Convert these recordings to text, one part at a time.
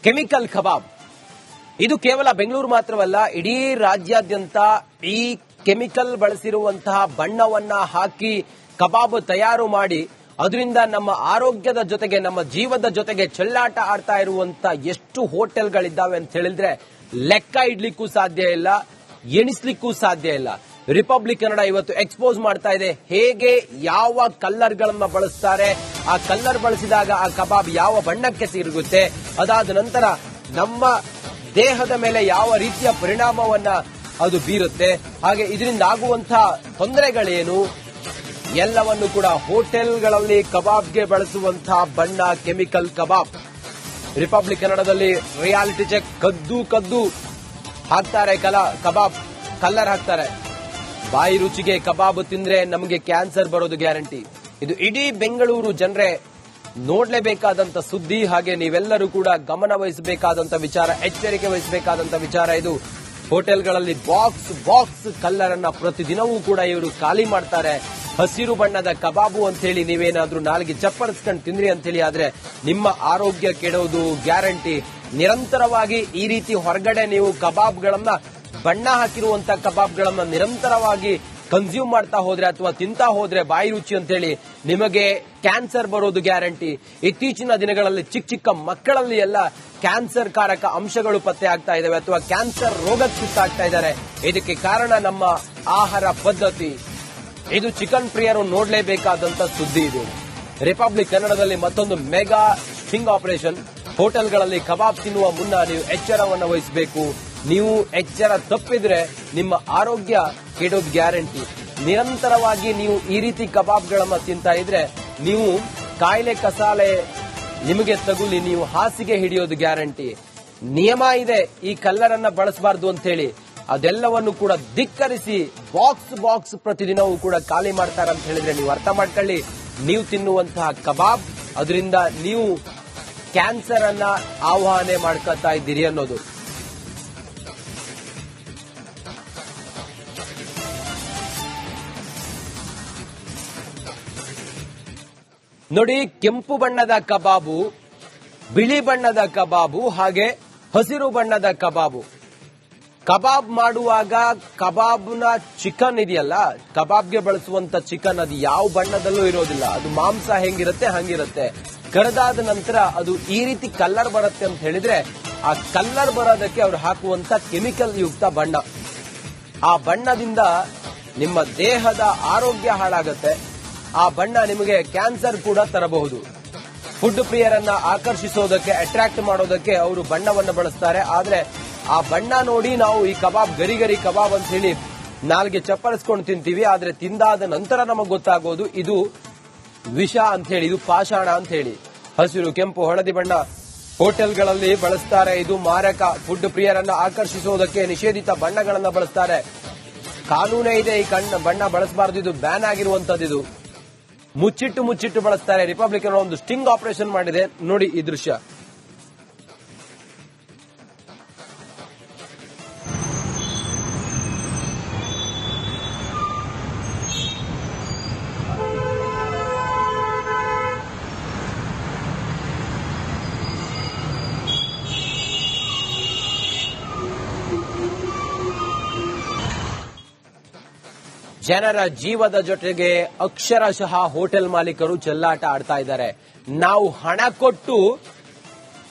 Chemical ಕಬಾಬ್. ಇದು ಕೇವಲ ಬೆಂಗಳೂರು ಮಾತ್ರವಲ್ಲ, ಇಡೀ ರಾಜ್ಯಾದ್ಯಂತ ಈ ಕೆಮಿಕಲ್ ಬಳಸಿರುವಂತಹ ಬಣ್ಣವನ್ನ ಹಾಕಿ ಕಬಾಬ್ ತಯಾರು ಮಾಡಿ ಅದರಿಂದ ನಮ್ಮ ಆರೋಗ್ಯದ ಜೊತೆಗೆ ನಮ್ಮ ಜೀವದ ಜೊತೆಗೆ ಚೆಲ್ಲಾಟ ಆಡ್ತಾ ಇರುವಂತ ಎಷ್ಟು ಹೋಟೆಲ್ಗಳಿದ್ದಾವೆ ಅಂತ ಹೇಳಿದ್ರೆ ಲೆಕ್ಕ ಇಡ್ಲಿಕ್ಕೂ ಸಾಧ್ಯ ಇಲ್ಲ, ಎಣಿಸ್ಲಿಕ್ಕೂ ಸಾಧ್ಯ ಇಲ್ಲ. ರಿಪಬ್ಲಿಕ್ ಕನ್ನಡ ಇವತ್ತು ಎಕ್ಸ್ಪೋಸ್ ಮಾಡ್ತಾ ಇದೆ ಹೇಗೆ ಯಾವ ಕಲ್ಲರ್ಗಳನ್ನ ಬಳಸ್ತಾರೆ, ಆ ಕಲ್ಲರ್ ಬಳಸಿದಾಗ ಆ ಕಬಾಬ್ ಯಾವ ಬಣ್ಣಕ್ಕೆ ತಿರುಗುತ್ತೆ, ಅದಾದ ನಂತರ ನಮ್ಮ ದೇಹದ ಮೇಲೆ ಯಾವ ರೀತಿಯ ಪರಿಣಾಮವನ್ನ ಅದು ಬೀರುತ್ತೆ, ಹಾಗೆ ಇದರಿಂದ ಆಗುವಂತಹ ತೊಂದರೆಗಳೇನು ಎಲ್ಲವನ್ನು ಕೂಡ ಹೋಟೆಲ್ಗಳಲ್ಲಿ ಕಬಾಬ್ಗೆ ಬಳಸುವಂತಹ ಬಣ್ಣ ಕೆಮಿಕಲ್ ಕಬಾಬ್. ರಿಪಬ್ಲಿಕ್ ಕನ್ನಡದಲ್ಲಿ ರಿಯಾಲಿಟಿ ಚೆಕ್ ಕದ್ದು ಹಾಕ್ತಾರೆ, ಕಬಾಬ್ ಕಲ್ಲರ್ ಹಾಕ್ತಾರೆ. ಬಾಯಿ ರುಚಿಗೆ ಕಬಾಬ್ ತಿಂದ್ರೆ ನಮಗೆ ಕ್ಯಾನ್ಸರ್ ಬರೋದು ಗ್ಯಾರಂಟಿ. ಇದು ಇಡೀ ಬೆಂಗಳೂರು ಜನರೇ ನೋಡ್ಲೇಬೇಕಾದಂತ ಸುದ್ದಿ. ಹಾಗೆ ನೀವೆಲ್ಲರೂ ಕೂಡ ಗಮನ ವಹಿಸಬೇಕಾದಂತ ವಿಚಾರ, ಎಚ್ಚರಿಕೆ ವಹಿಸಬೇಕಾದಂತ ವಿಚಾರ ಇದು. ಹೋಟೆಲ್ಗಳಲ್ಲಿ ಬಾಕ್ಸ್ ಕಲ್ಲರ್ ಅನ್ನ ಪ್ರತಿದಿನವೂ ಕೂಡ ಇವರು ಖಾಲಿ ಮಾಡ್ತಾರೆ. ಹಸಿರು ಬಣ್ಣದ ಕಬಾಬು ಅಂತ ಹೇಳಿ ನೀವೇನಾದ್ರೂ ನಾಲ್ಗೆ ಚಪ್ಪಡಿಸ್ಕೊಂಡು ತಿಂದ್ರಿ ಅಂತ ಹೇಳಿ ಆದ್ರೆ ನಿಮ್ಮ ಆರೋಗ್ಯ ಕೆಡೋದು ಗ್ಯಾರಂಟಿ. ನಿರಂತರವಾಗಿ ಈ ರೀತಿ ಹೊರಗಡೆ ನೀವು ಕಬಾಬ್ಗಳನ್ನ ಬಣ್ಣ ಹಾಕಿರುವಂತ ಕಬಾಬ್ಗಳನ್ನ ನಿರಂತರವಾಗಿ ಕನ್ಸ್ಯೂಮ್ ಮಾಡ್ತಾ ಹೋದ್ರೆ ಅಥವಾ ತಿಂತಾ ಹೋದ್ರೆ ಬಾಯಿ ರುಚಿ ಅಂತ ಹೇಳಿ ನಿಮಗೆ ಕ್ಯಾನ್ಸರ್ ಬರೋದು ಗ್ಯಾರಂಟಿ. ಇತ್ತೀಚಿನ ದಿನಗಳಲ್ಲಿ ಚಿಕ್ಕ ಮಕ್ಕಳಲ್ಲಿ ಎಲ್ಲ ಕ್ಯಾನ್ಸರ್ ಕಾರಕ ಅಂಶಗಳು ಪತ್ತೆ ಆಗ್ತಾ ಇದಾವೆ ಅಥವಾ ಕ್ಯಾನ್ಸರ್ ರೋಗಕ್ಕೆ ತುತ್ತಾಗ್ತಾ ಇದ್ದಾರೆ. ಇದಕ್ಕೆ ಕಾರಣ ನಮ್ಮ ಆಹಾರ ಪದ್ಧತಿ. ಇದು ಚಿಕನ್ ಪ್ರಿಯರು ನೋಡಲೇಬೇಕಾದಂತ ಸುದ್ದಿ. ಇದು ರಿಪಬ್ಲಿಕ್ ಕನ್ನಡದಲ್ಲಿ ಮತ್ತೊಂದು ಮೆಗಾ ಸ್ಟಿಂಗ್ ಆಪರೇಷನ್. ಹೋಟೆಲ್ಗಳಲ್ಲಿ ಕಬಾಬ್ ತಿನ್ನುವ ಮುನ್ನ ನೀವು ಎಚ್ಚರವನ್ನು ವಹಿಸಬೇಕು. ನೀವು ಎಚ್ಚರ ತಪ್ಪಿದ್ರೆ ನಿಮ್ಮ ಆರೋಗ್ಯ ಕೆಡೋದು ಗ್ಯಾರಂಟಿ. ನಿರಂತರವಾಗಿ ನೀವು ಈ ರೀತಿ ಕಬಾಬ್ಗಳನ್ನ ತಿಂತಾ ಇದ್ರೆ ನೀವು ಕಾಯಿಲೆ ಕಸಾಲೆ ನಿಮಗೆ ತಗುಲಿ ನೀವು ಹಾಸಿಗೆ ಹಿಡಿಯೋದು ಗ್ಯಾರಂಟಿ. ನಿಯಮ ಇದೆ ಈ ಕಲ್ಲರನ್ನ ಬಳಸಬಾರದು ಅಂತ ಹೇಳಿ, ಅದೆಲ್ಲವನ್ನು ಕೂಡ ಧಿಕ್ಕರಿಸಿ ಬಾಕ್ಸ್ ಪ್ರತಿದಿನವೂ ಕೂಡ ಖಾಲಿ ಮಾಡ್ತಾರೆ ಅಂತ ಹೇಳಿದ್ರೆ ನೀವು ಅರ್ಥ ಮಾಡ್ಕೊಳ್ಳಿ, ನೀವು ತಿನ್ನುವಂತಹ ಕಬಾಬ್ ಅದರಿಂದ ನೀವು ಕ್ಯಾನ್ಸರ್ ಅನ್ನ ಆವಾಹನೆ ಮಾಡ್ಕೊತಾ ಇದ್ದೀರಿ ಅನ್ನೋದು. ನೋಡಿ, ಕೆಂಪು ಬಣ್ಣದ ಕಬಾಬು, ಬಿಳಿ ಬಣ್ಣದ ಕಬಾಬು, ಹಾಗೆ ಹಸಿರು ಬಣ್ಣದ ಕಬಾಬು. ಕಬಾಬ್ ಮಾಡುವಾಗ ಕಬಾಬ್ನ ಚಿಕನ್ ಇದೆಯಲ್ಲ, ಕಬಾಬ್ಗೆ ಬಳಸುವಂತ ಚಿಕನ್ ಅದು ಯಾವ ಬಣ್ಣದಲ್ಲೂ ಇರೋದಿಲ್ಲ. ಅದು ಮಾಂಸ ಹೆಂಗಿರುತ್ತೆ ಹಂಗಿರುತ್ತೆ. ಕರೆದಾದ ನಂತರ ಅದು ಈ ರೀತಿ ಕಲ್ಲರ್ ಬರುತ್ತೆ ಅಂತ ಹೇಳಿದ್ರೆ ಆ ಕಲ್ಲರ್ ಬರೋದಕ್ಕೆ ಅವ್ರು ಹಾಕುವಂತ ಕೆಮಿಕಲ್ ಯುಕ್ತ ಬಣ್ಣ. ಆ ಬಣ್ಣದಿಂದ ನಿಮ್ಮ ದೇಹದ ಆರೋಗ್ಯ ಹಾಳಾಗುತ್ತೆ. ಆ ಬಣ್ಣ ನಿಮಗೆ ಕ್ಯಾನ್ಸರ್ ಕೂಡ ತರಬಹುದು. ಫುಡ್ ಪ್ರಿಯರನ್ನ ಆಕರ್ಷಿಸೋದಕ್ಕೆ, ಅಟ್ರಾಕ್ಟ್ ಮಾಡೋದಕ್ಕೆ ಅವರು ಬಣ್ಣವನ್ನು ಬಳಸ್ತಾರೆ. ಆದ್ರೆ ಆ ಬಣ್ಣ ನೋಡಿ ನಾವು ಈ ಕಬಾಬ್ ಗರಿ ಕಬಾಬ್ ಅಂತ ಹೇಳಿ ನಾಲ್ಗೆ ಚಪ್ಪರಿಸ್ಕೊಂಡು ತಿಂತೀವಿ. ಆದ್ರೆ ತಿಂದಾದ ನಂತರ ನಮಗೆ ಗೊತ್ತಾಗೋದು ಇದು ವಿಷ ಅಂತ ಹೇಳಿ, ಇದು ಪಾಷಾಣ ಅಂತ ಹೇಳಿ. ಹಸಿರು, ಕೆಂಪು, ಹಳದಿ ಬಣ್ಣ ಹೋಟೆಲ್ಗಳಲ್ಲಿ ಬಳಸ್ತಾರೆ. ಇದು ಮಾರಕ. ಫುಡ್ ಪ್ರಿಯರನ್ನ ಆಕರ್ಷಿಸೋದಕ್ಕೆ ನಿಷೇಧಿತ ಬಣ್ಣಗಳನ್ನ ಬಳಸ್ತಾರೆ. ಕಾನೂನೇ ಇದೆ ಈ ಬಣ್ಣ ಬಳಸಬಾರದು, ಇದು ಬ್ಯಾನ್ ಆಗಿರುವಂತದ್ದು. ಇದು ಮುಚ್ಚಿಟ್ಟು ಬಳಸ್ತಾರೆ. ರಿಪಬ್ಲಿಕ್ ಒಂದು ಸ್ಟಿಂಗ್ ಆಪರೇಷನ್ ಮಾಡಿದೆ. ನೋಡಿ ಈ ದೃಶ್ಯ. ಜನರ ಜೀವದ ಜೊತೆಗೆ ಅಕ್ಷರಶಃ ಹೋಟೆಲ್ ಮಾಲೀಕರು ಚೆಲ್ಲಾಟ ಆಡ್ತಾ ಇದ್ದಾರೆ. ನಾವು ಹಣ ಕೊಟ್ಟು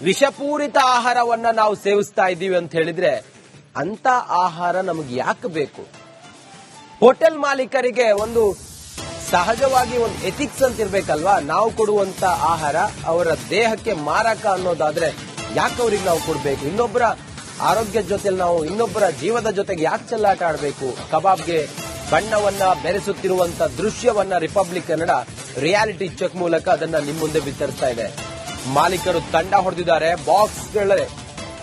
ವಿಷಪೂರಿತ ಆಹಾರವನ್ನ ನಾವು ಸೇವಿಸ್ತಾ ಇದ್ದೀವಿ ಅಂತ ಹೇಳಿದ್ರೆ ಅಂತ ಆಹಾರ ನಮಗೆ ಯಾಕೆ ಬೇಕು? ಹೋಟೆಲ್ ಮಾಲೀಕರಿಗೆ ಒಂದು ಸಹಜವಾಗಿ ಒಂದು ಎಥಿಕ್ಸ್ ಅಂತ ಇರ್ಬೇಕಲ್ವಾ? ನಾವು ಕೊಡುವಂತ ಆಹಾರ ಅವರ ದೇಹಕ್ಕೆ ಮಾರಕ ಅನ್ನೋದಾದ್ರೆ ಯಾಕೆ ಅವ್ರಿಗೆ ನಾವು ಕೊಡಬೇಕು? ಇನ್ನೊಬ್ಬರ ಆರೋಗ್ಯದ ಜೊತೆಲಿ ನಾವು ಇನ್ನೊಬ್ಬರ ಜೀವದ ಜೊತೆಗೆ ಯಾಕೆ ಚೆಲ್ಲಾಟ ಆಡಬೇಕು? ಕಬಾಬ್ಗೆ ಬಣ್ಣವನ್ನ ಬೆರೆಸುತ್ತಿರುವಂತ ದೃಶ್ಯವನ್ನ ರಿಪಬ್ಲಿಕ್ ಕನ್ನಡ ರಿಯಾಲಿಟಿ ಚೆಕ್ ಮೂಲಕ ಅದನ್ನ ನಿಮ್ಮ ಮುಂದೆ ಬಿತ್ತರಿಸ್ತಾ ಇದೆ. ಮಾಲೀಕರು ತಂಡ ಹೊಡೆದಿದ್ದಾರೆ.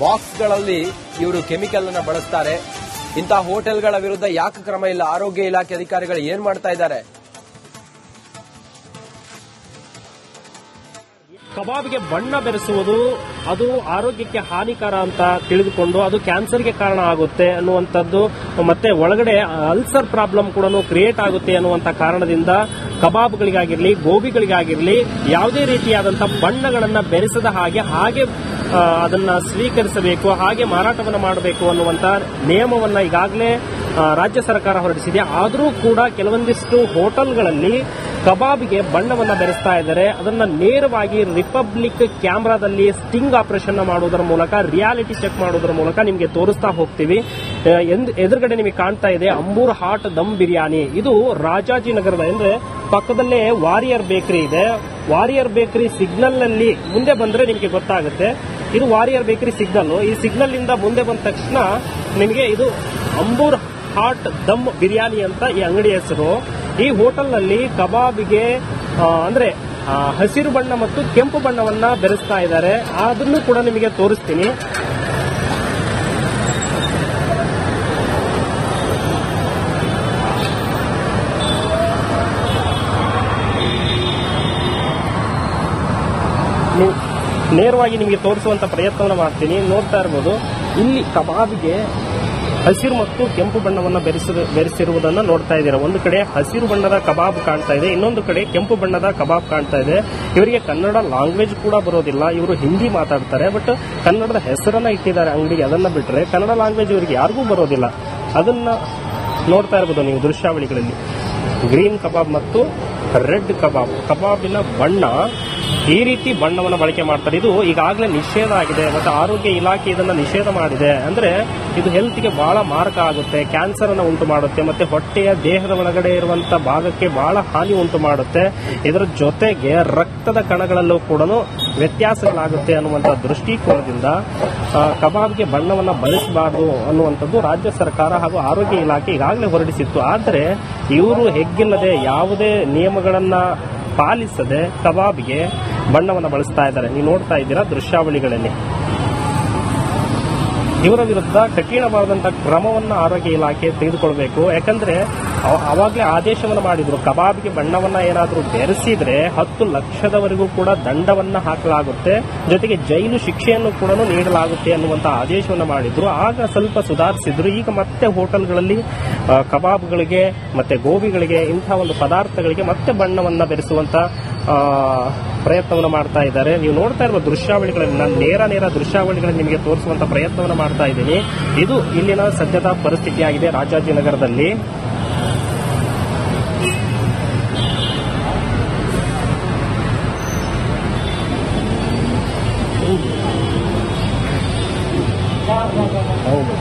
ಬಾಕ್ಸ್ಗಳಲ್ಲಿ ಇವರು ಕೆಮಿಕಲ್ ಅನ್ನ ಬಳಸ್ತಾರೆ. ಇಂತಹ ಹೋಟೆಲ್ಗಳ ವಿರುದ್ಧ ಯಾಕೆ ಕ್ರಮ ಇಲ್ಲ? ಆರೋಗ್ಯ ಇಲಾಖೆ ಅಧಿಕಾರಿಗಳು ಏನ್ ಮಾಡ್ತಾ ಇದ್ದಾರೆ? ಕಬಾಬ್ಗೆ ಬಣ್ಣ ಬೆರೆಸುವುದು ಅದು ಆರೋಗ್ಯಕ್ಕೆ ಹಾನಿಕರ ಅಂತ ತಿಳಿದುಕೊಂಡು ಅದು ಕ್ಯಾನ್ಸರ್ಗೆ ಕಾರಣ ಆಗುತ್ತೆ ಅನ್ನುವಂಥದ್ದು, ಮತ್ತೆ ಒಳಗಡೆ ಅಲ್ಸರ್ ಪ್ರಾಬ್ಲಮ್ ಕೂಡ ಕ್ರಿಯೇಟ್ ಆಗುತ್ತೆ ಅನ್ನುವಂಥ ಕಾರಣದಿಂದ ಕಬಾಬ್ಗಳಿಗಾಗಿರ್ಲಿ ಗೋಬಿಗಳಿಗಾಗಿರ್ಲಿ ಯಾವುದೇ ರೀತಿಯಾದಂತಹ ಬಣ್ಣಗಳನ್ನ ಬೆರೆಸದ ಹಾಗೆ ಅದನ್ನ ಸ್ವೀಕರಿಸಬೇಕು, ಹಾಗೆ ಮಾರಾಟವನ್ನು ಮಾಡಬೇಕು ಅನ್ನುವಂತ ನಿಯಮವನ್ನ ಈಗಾಗಲೇ ರಾಜ್ಯ ಸರ್ಕಾರ ಹೊರಡಿಸಿದೆ. ಆದರೂ ಕೂಡ ಕೆಲವೊಂದಿಷ್ಟು ಹೋಟೆಲ್ಗಳಲ್ಲಿ ಕಬಾಬ್ಗೆ ಬಣ್ಣವನ್ನ ಬೆರೆಸ್ತಾ ಇದ್ದಾರೆ. ಅದನ್ನ ನೇರವಾಗಿ ರಿಪಬ್ಲಿಕ್ ಕ್ಯಾಮೆರಾದಲ್ಲಿ ಸ್ಟಿಂಗ್ ಆಪರೇಷನ್ ಮಾಡುವುದರ ಮೂಲಕ, ರಿಯಾಲಿಟಿ ಚೆಕ್ ಮಾಡುವುದರ ಮೂಲಕ ನಿಮಗೆ ತೋರಿಸ್ತಾ ಹೋಗ್ತೀವಿ. ಎದುರುಗಡೆ ನಿಮಗೆ ಕಾಣ್ತಾ ಇದೆ ಅಂಬೂರ್ ಹಾಟ್ ದಮ್ ಬಿರಿಯಾನಿ. ಇದು ರಾಜಾಜಿನಗರದ ಅಂದ್ರೆ ಪಕ್ಕದಲ್ಲೇ ವಾರಿಯರ್ ಬೇಕರಿ ಇದೆ. ವಾರಿಯರ್ ಬೇಕರಿ ಸಿಗ್ನಲ್ ನಲ್ಲಿ ಮುಂದೆ ಬಂದ್ರೆ ನಿಮಗೆ ಗೊತ್ತಾಗುತ್ತೆ. ಇದು ವಾರಿಯರ್ ಬೇಕರಿ ಸಿಗ್ನಲ್. ಈ ಸಿಗ್ನಲ್ ಇಂದ ಮುಂದೆ ಬಂದ ತಕ್ಷಣ ನಿಮಗೆ ಇದು ಅಂಬೂರ್ ಹಾಟ್ ದಮ್ ಬಿರಿಯಾನಿ ಅಂತ ಈ ಅಂಗಡಿ ಹೆಸರು. ಈ ಹೋಟೆಲ್ ನಲ್ಲಿ ಕಬಾಬ್ಗೆ ಅಂದ್ರೆ ಹಸಿರು ಬಣ್ಣ ಮತ್ತು ಕೆಂಪು ಬಣ್ಣವನ್ನ ಬೆರೆಸ್ತಾ ಇದ್ದಾರೆ. ಅದನ್ನು ಕೂಡ ನಿಮಗೆ ತೋರಿಸ್ತೀನಿ. ನೇರವಾಗಿ ನಿಮಗೆ ತೋರಿಸುವಂತ ಪ್ರಯತ್ನವನ್ನು ಮಾಡ್ತೀನಿ. ನೋಡ್ತಾ ಇರಬಹುದು ಇಲ್ಲಿ ಕಬಾಬ್ಗೆ ಹಸಿರು ಮತ್ತು ಕೆಂಪು ಬಣ್ಣವನ್ನು ಬೆರೆಸಿರುವುದನ್ನು ನೋಡ್ತಾ ಇದ್ದೀರಾ. ಒಂದು ಕಡೆ ಹಸಿರು ಬಣ್ಣದ ಕಬಾಬ್ ಕಾಣ್ತಾ ಇದೆ, ಇನ್ನೊಂದು ಕಡೆ ಕೆಂಪು ಬಣ್ಣದ ಕಬಾಬ್ ಕಾಣ್ತಾ ಇದೆ. ಇವರಿಗೆ ಕನ್ನಡ ಲ್ಯಾಂಗ್ವೇಜ್ ಕೂಡ ಬರೋದಿಲ್ಲ, ಇವರು ಹಿಂದಿ ಮಾತಾಡ್ತಾರೆ. ಬಟ್ ಕನ್ನಡದ ಹೆಸರನ್ನ ಇಟ್ಟಿದ್ದಾರೆ ಅಂಗಡಿಗೆ, ಅದನ್ನ ಬಿಟ್ಟರೆ ಕನ್ನಡ ಲ್ಯಾಂಗ್ವೇಜ್ ಇವರಿಗೆ ಯಾರಿಗೂ ಬರೋದಿಲ್ಲ. ಅದನ್ನ ನೋಡ್ತಾ ಇರಬಹುದು ನೀವು ದೃಶ್ಯಾವಳಿಗಳಲ್ಲಿ. ಗ್ರೀನ್ ಕಬಾಬ್ ಮತ್ತು ರೆಡ್ ಕಬಾಬ್. ಕಬಾಬಿನ ಬಣ್ಣ ಈ ರೀತಿ ಬಣ್ಣವನ್ನು ಬಳಕೆ ಮಾಡ್ತಾರೆ. ಇದು ಈಗಾಗಲೇ ನಿಷೇಧ ಆಗಿದೆ ಮತ್ತು ಆರೋಗ್ಯ ಇಲಾಖೆ ಇದನ್ನ ನಿಷೇಧ ಮಾಡಿದೆ. ಅಂದ್ರೆ ಇದು ಹೆಲ್ತ್ಗೆ ಬಹಳ ಮಾರಕ ಆಗುತ್ತೆ, ಕ್ಯಾನ್ಸರ್ ಅನ್ನು ಉಂಟು ಮಾಡುತ್ತೆ, ಮತ್ತೆ ಹೊಟ್ಟೆಯ ದೇಹದ ಒಳಗಡೆ ಇರುವಂತಹ ಭಾಗಕ್ಕೆ ಬಹಳ ಹಾನಿ ಉಂಟು ಮಾಡುತ್ತೆ. ಇದರ ಜೊತೆಗೆ ರಕ್ತದ ಕಣಗಳಲ್ಲೂ ಕೂಡ ವ್ಯತ್ಯಾಸಗಳಾಗುತ್ತೆ ಅನ್ನುವಂಥ ದೃಷ್ಟಿಕೋನದಿಂದ ಕಬಾಬ್ಗೆ ಬಣ್ಣವನ್ನ ಬಳಸಬಾರದು ಅನ್ನುವಂಥದ್ದು ರಾಜ್ಯ ಸರ್ಕಾರ ಹಾಗೂ ಆರೋಗ್ಯ ಇಲಾಖೆ ಈಗಾಗಲೇ ಹೊರಡಿಸಿತ್ತು. ಆದರೆ ಇವರು ಹೆಗ್ಗಿಲ್ಲದೆ ಯಾವುದೇ ನಿಯಮಗಳನ್ನ ಪಾಲಿಸದೆ ಕಬಾಬ್ಗೆ ಬಣ್ಣವನ್ನು ಬಳಸ್ತಾ ಇದ್ದಾರೆ. ನೀವು ನೋಡ್ತಾ ಇದ್ದೀರಾ ದೃಶ್ಯಾವಳಿಗಳಲ್ಲಿ. ಇವರ ವಿರುದ್ಧ ಕಠಿಣವಾದಂತಹ ಕ್ರಮವನ್ನು ಆರೋಗ್ಯ ಇಲಾಖೆ ತೆಗೆದುಕೊಳ್ಬೇಕು. ಯಾಕಂದ್ರೆ ಅವಾಗಲೇ ಆದೇಶವನ್ನು ಮಾಡಿದ್ರು, ಕಬಾಬ್ಗೆ ಬಣ್ಣವನ್ನ ಏನಾದರೂ ಬೆರೆಸಿದ್ರೆ 10 ಲಕ್ಷದವರೆಗೂ ಕೂಡ ದಂಡವನ್ನ ಹಾಕಲಾಗುತ್ತೆ, ಜೊತೆಗೆ ಜೈಲು ಶಿಕ್ಷೆಯನ್ನು ಕೂಡ ನೀಡಲಾಗುತ್ತೆ ಅನ್ನುವಂತ ಆದೇಶವನ್ನು ಮಾಡಿದ್ರು. ಆಗ ಸ್ವಲ್ಪ ಸುಧಾರಿಸಿದ್ರು. ಈಗ ಮತ್ತೆ ಹೋಟೆಲ್ಗಳಲ್ಲಿ ಕಬಾಬ್ಗಳಿಗೆ ಮತ್ತೆ ಗೋಬಿಗಳಿಗೆ ಇಂತಹ ಒಂದು ಪದಾರ್ಥಗಳಿಗೆ ಮತ್ತೆ ಬಣ್ಣವನ್ನ ಬೆರೆಸುವಂತ ಪ್ರಯತ್ನವನ್ನು ಮಾಡ್ತಾ ಇದ್ದಾರೆ. ನೀವು ನೋಡ್ತಾ ಇರುವ ದೃಶ್ಯಾವಳಿಗಳಲ್ಲಿ ನಾನು ನೇರ ದೃಶ್ಯಾವಳಿಗಳನ್ನು ನಿಮಗೆ ತೋರಿಸುವಂತ ಪ್ರಯತ್ನವನ್ನು ಮಾಡ್ತಾ ಇದ್ದೀನಿ. ಇದು ಇಲ್ಲಿನ ಸದ್ಯದ ಪರಿಸ್ಥಿತಿಯಾಗಿದೆ ರಾಜಾಜಿನಗರದಲ್ಲಿ. ಹೌದು.